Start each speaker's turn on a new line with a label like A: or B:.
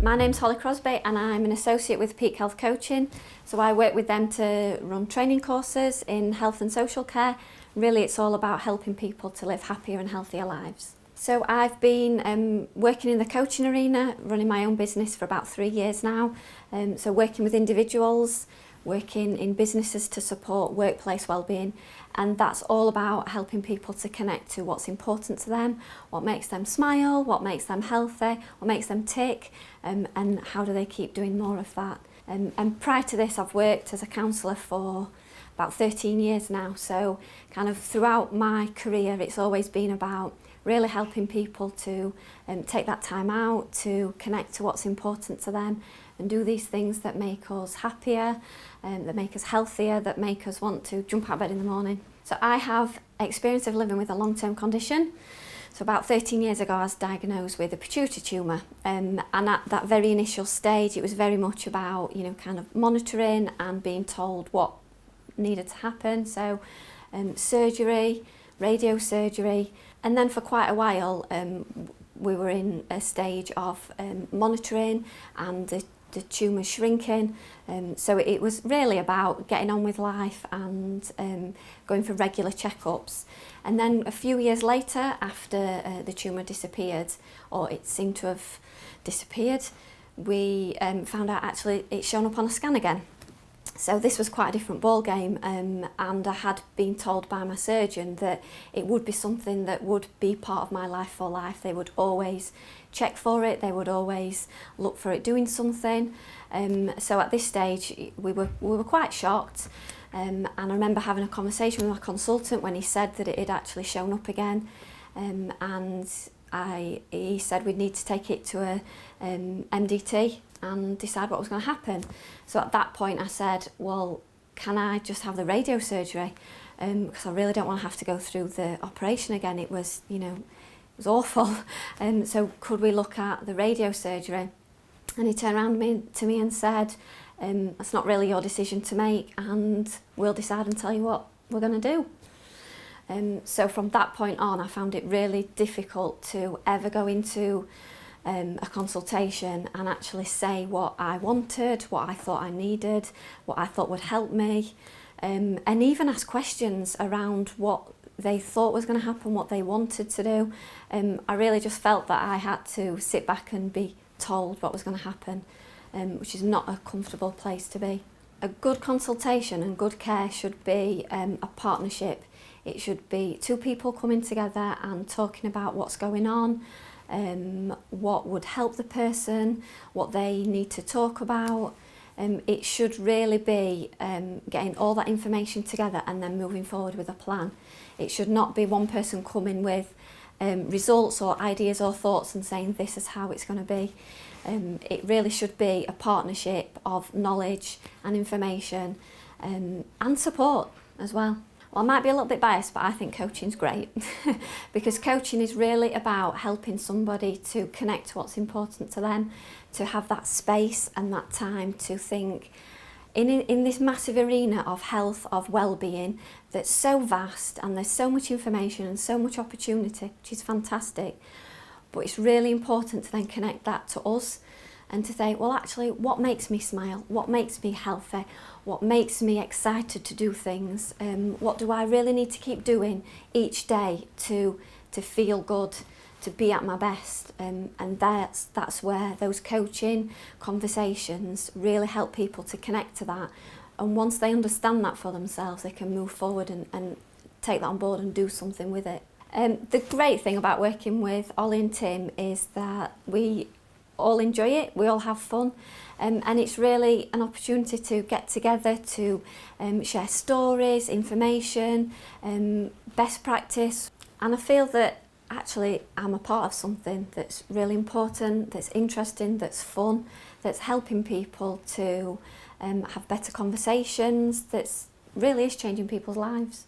A: My name's Holly Crosby and I'm an associate with Peak Health Coaching. So I work with them to run training courses in health and social care. Really it's all about helping people to live happier and healthier lives. So I've been working in the coaching arena, running my own business for about 3 years now. So working with individuals, working in businesses to support workplace wellbeing, and that's all about helping people to connect to what's important to them, what makes them smile, what makes them healthy, what makes them tick, and how do they keep doing more of that. And prior to this I've worked as a counsellor for about 13 years now, so kind of throughout my career it's always been about really helping people to take that time out to connect to what's important to them and do these things that make us happier, that make us healthier, that make us want to jump out of bed in the morning. So I have experience of living with a long-term condition. So about 13 years ago I was diagnosed with a pituitary tumour, and at that very initial stage it was very much about, you know, kind of monitoring and being told what needed to happen. So surgery, radiosurgery, and then for quite a while we were in a stage of monitoring and the tumour shrinking. So it was really about getting on with life and going for regular checkups. And then a few years later, after the tumour disappeared, or it seemed to have disappeared, we found out actually it's shown up on a scan again. So this was quite a different ball game, and I had been told by my surgeon that it would be something that would be part of my life for life. They would always check for it, they would always look for it doing something. So at this stage we were quite shocked, and I remember having a conversation with my consultant when he said that it had actually shown up again, and he said we'd need to take it to a MDT and decide what was going to happen. So at that point I said, well, can I just have the radiosurgery? Because I really don't want to have to go through the operation again. It was, you know, it was awful. So could we look at the radiosurgery? And he turned around to me and said, that's not really your decision to make, and we'll decide and tell you what we're going to do. So from that point on I found it really difficult to ever go into a consultation and actually say what I wanted, what I thought I needed, what I thought would help me, and even ask questions around what they thought was going to happen, what they wanted to do. I really just felt that I had to sit back and be told what was going to happen, which is not a comfortable place to be. A good consultation and good care should be a partnership. It should be two people coming together and talking about what's going on, what would help the person, what they need to talk about. It should really be getting all that information together and then moving forward with a plan. It should not be one person coming with results or ideas or thoughts and saying this is how it's going to be. It really should be a partnership of knowledge and information, and support as well. Well, I might be a little bit biased, but I think coaching's great because coaching is really about helping somebody to connect to what's important to them, to have that space and that time to think in this massive arena of health, of well-being that's so vast, and there's so much information and so much opportunity, which is fantastic. But it's really important to then connect that to us and to say, well, actually, what makes me smile? What makes me healthy? What makes me excited to do things? What do I really need to keep doing each day to feel good, to be at my best? And that's where those coaching conversations really help people to connect to that. And once they understand that for themselves, they can move forward and take that on board and do something with it. The great thing about working with Ollie and Tim is that we all enjoy it, we all have fun, and it's really an opportunity to get together to share stories, information, best practice, and I feel that actually I'm a part of something that's really important, that's interesting, that's fun, that's helping people to have better conversations, that's really is changing people's lives.